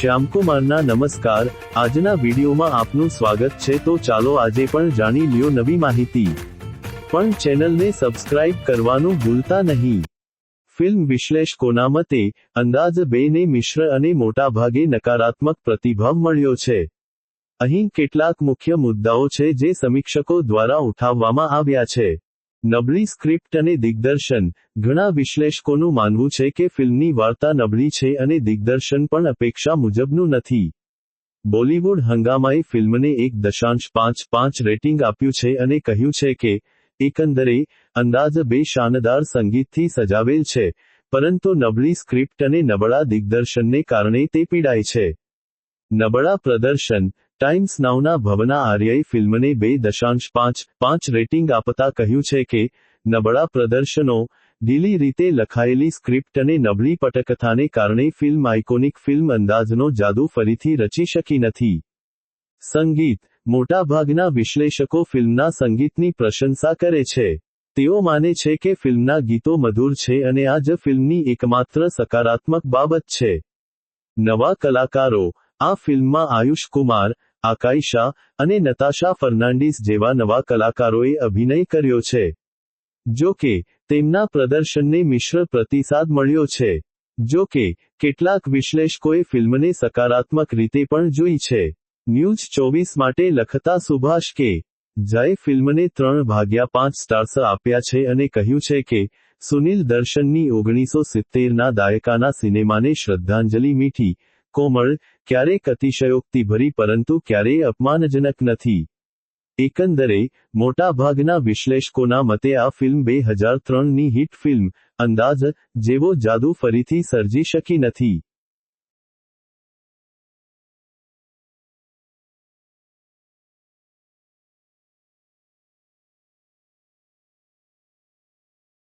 શ્યામકુમારના નમસ્કાર। આજના વિડીયોમાં આપનું સ્વાગત છે। તો ચાલો આજે પણ જાણી લ્યો નવી માહિતી, પણ ચેનલને સબસ્ક્રાઇબ કરવાનું ભૂલતા નહીં। ફિલ્મ વિશ્લેષકોના મતે અંદાઝ 2 ને મિશ્ર અને મોટાભાગે નકારાત્મક પ્રતિભાવ મળ્યો છે। અહીં કેટલાક મુખ્ય મુદ્દાઓ છે જે સમીક્ષકો દ્વારા ઉઠાવવામાં આવ્યા છે। નબળી સ્ક્રિપ્ટ અને દિગ્દર્શન। ઘણા વિશ્લેષકોનું માનવું છે કે ફિલ્મની વાર્તા નબળી છે અને દિગ્દર્શન પણ અપેક્ષા મુજબનું નથી। બોલિવૂડ હંગામાએ ફિલ્મને 1.55 રેટિંગ આપ્યું છે અને કહ્યું છે કે એકંદરે અંદાઝ 2 શાનદાર સંગીતથી સજાવેલ છે, પરંતુ નબળી સ્ક્રિપ્ટ અને નબળા દિગ્દર્શનને કારણે તે પીડાય છે। નબળા પ્રદર્શન। ટાઈમ્સ નાઉના ભવના આર્યએ ફિલ્મને 2.55 રેટિંગ આપતા કહ્યું છે કે નબળા પ્રદર્શનો, ઢીલી રીતે લખાયેલી સ્ક્રિપ્ટ અને નબળી પટકથાને કારણે ફિલ્મ આઇકોનિક ફિલ્મ અંદાઝનો જાદુ ફરીથી રચી શકી નથી। સંગીત। મોટાભાગના વિશ્લેષકો ફિલ્મના સંગીતની પ્રશંસા કરે છે। તેઓ માને છે કે ફિલ્મના ગીતો મધુર છે અને આ જ ફિલ્મની એકમાત્ર સકારાત્મક બાબત છે। નવા કલાકારો। આ ફિલ્મમાં આયુષ કુમાર, આકાઈશા અને નતાશા ફર્નાન્ડીસ જેવા નવા કલાકારોએ અભિનય કર્યો છે। જો કે તેમના પ્રદર્શનને મિશ્ર પ્રતિસાદ મળ્યો છે। જો કે કેટલાક વિશ્લેષકોએ ફિલ્મને સકારાત્મક રીતે પણ જોઈ છે। ન્યૂઝ 24 માટે લખતા સુભાષ કે. ઝાએ ફિલ્મને 3/5 સ્ટાર્સ આપ્યા છે અને કહ્યું છે કે સુનિલ દર્શનની 1970ના દાયકાના સિનેમાને શ્રદ્ધાંજલિ મીઠી, કોમળ, ક્યારેક અતિશયોક્તિભરી પરંતુ ક્યારેય અપમાનજનક નથી। એકંદરે મોટાભાગના વિશ્લેષકોના મતે આ ફિલ્મ 2003ની હિટ ફિલ્મ અંદાઝ જેવો જાદુ ફરીથી સર્જી શકી નથી।